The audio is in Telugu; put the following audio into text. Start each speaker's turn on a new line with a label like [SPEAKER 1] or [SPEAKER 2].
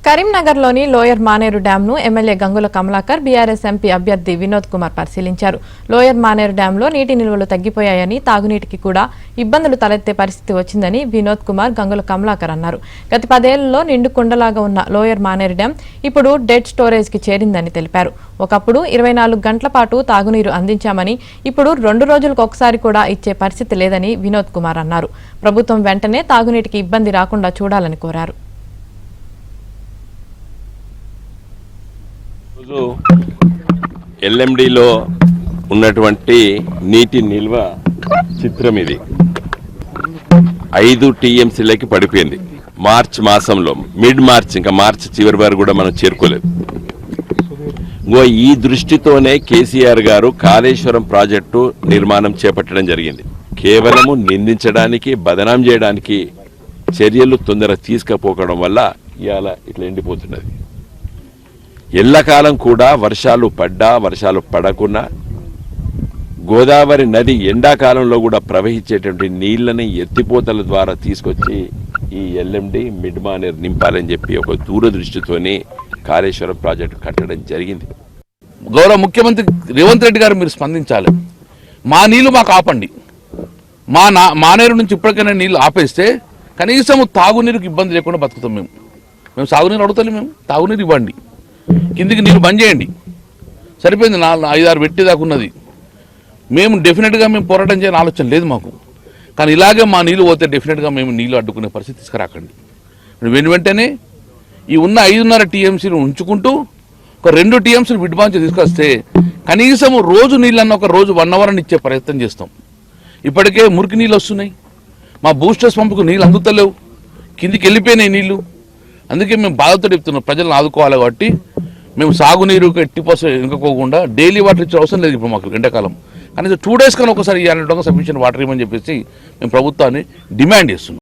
[SPEAKER 1] కరీంనగర్లోని లోయర్ మానేరు డ్యాంను MLA Gangula Kamalakar BRS MP అభ్యర్థి వినోద్ కుమార్ పరిశీలించారు. లోయర్ మానేరు డ్యాంలో నీటి నిల్వలు తగ్గిపోయాయని, తాగునీటికి కూడా ఇబ్బందులు తలెత్తే పరిస్థితి వచ్చిందని వినోద్ కుమార్, గంగుల కమలాకర్ అన్నారు. గత 10 ఏళ్లలో నిండు కుండలాగా ఉన్న లోయర్ మానేరు డ్యాం ఇప్పుడు డెడ్ స్టోరేజ్కి చేరిందని తెలిపారు. ఒకప్పుడు 24 గంటల పాటు తాగునీరు అందించామని, ఇప్పుడు 2 రోజులకు ఒకసారి కూడా ఇచ్చే పరిస్థితి లేదని వినోద్ కుమార్ అన్నారు. ప్రభుత్వం వెంటనే తాగునీటికి ఇబ్బంది రాకుండా చూడాలని కోరారు.
[SPEAKER 2] ఎల్ఎండిలో ఉన్నటువంటి నీటి నిల్వ చిత్రం ఇది 5 టీఎంసీలకి పడిపోయింది. మార్చ్ మాసంలో మిడ్ మార్చ్, ఇంకా మార్చ్ చివరి వరకు కూడా మనం చేరుకోలేదు. ఈ దృష్టితోనే కేసీఆర్ గారు కాళేశ్వరం ప్రాజెక్టు నిర్మాణం చేపట్టడం జరిగింది. కేవలము నిందించడానికి, బదనాం చేయడానికి చర్యలు తొందర తీసుకపోవడం వల్ల ఇవాళ ఇట్లా ఎండిపోతున్నది. ఎల్లకాలం కూడా వర్షాలు పడ్డా వర్షాలు పడకున్నా గోదావరి నది ఎండాకాలంలో కూడా ప్రవహించేటువంటి నీళ్లని ఎత్తిపోతల ద్వారా తీసుకొచ్చి ఈ ఎల్ఎండి మిడ్ మానేర్ నింపాలని చెప్పి ఒక దూరదృష్టితోనే కాళేశ్వరం ప్రాజెక్టు కట్టడం జరిగింది.
[SPEAKER 3] గౌరవ ముఖ్యమంత్రి రేవంత్ రెడ్డి గారు మీరు స్పందించాలి. మా నీళ్లు మాకు ఆపండి. మానేరు నుంచి ఇప్పటికైనా నీళ్లు ఆపేస్తే కనీసం తాగునీరుకి ఇబ్బంది లేకుండా బతుకుతాం. మేము సాగునీరు అడుగుతాం, మేము తాగునీరు ఇవ్వండి, కిందికి నీళ్ళు బంద్ చేయండి, సరిపోయింది. 5-6 పెట్టేదాకా ఉన్నది. మేము డెఫినెట్గా మేము పోరాటం చేయాలని ఆలోచన లేదు మాకు. కానీ ఇలాగే మా నీళ్ళు పోతే డెఫినెట్గా మేము నీళ్ళు అడ్డుకునే పరిస్థితి తీసుకురాకండి. వెంటనే ఈ ఉన్న 5.5 టీఎంసీలు ఉంచుకుంటూ ఒక 2 టీఎంసీలు విడ్బాంచి తీసుకొస్తే కనీసం రోజు నీళ్ళన్న ఒక రోజు 1 అవర్ అని ఇచ్చే ప్రయత్నం చేస్తాం. ఇప్పటికే మురికి నీళ్ళు వస్తున్నాయి, మా బూస్టర్స్ పంపుకు నీళ్ళు అందుతలేవు, కిందికి వెళ్ళిపోయినాయి నీళ్ళు. అందుకే మేము బాధతో చెప్తున్నాం, ప్రజలను ఆదుకోవాలి. కాబట్టి మేము సాగునీరు 80% వెనుకోకుండా డైలీ వాటర్ ఇచ్చే అవసరం లేదు ఇప్పుడు మాకు ఎండాకాలం. కానీ 2 days కానీ ఒకసారి ఇవ్వాలంటే సఫిషియెంట్ వాటర్ ఇవ్వమని చెప్పేసి మేము ప్రభుత్వాన్ని డిమాండ్ చేస్తున్నాం.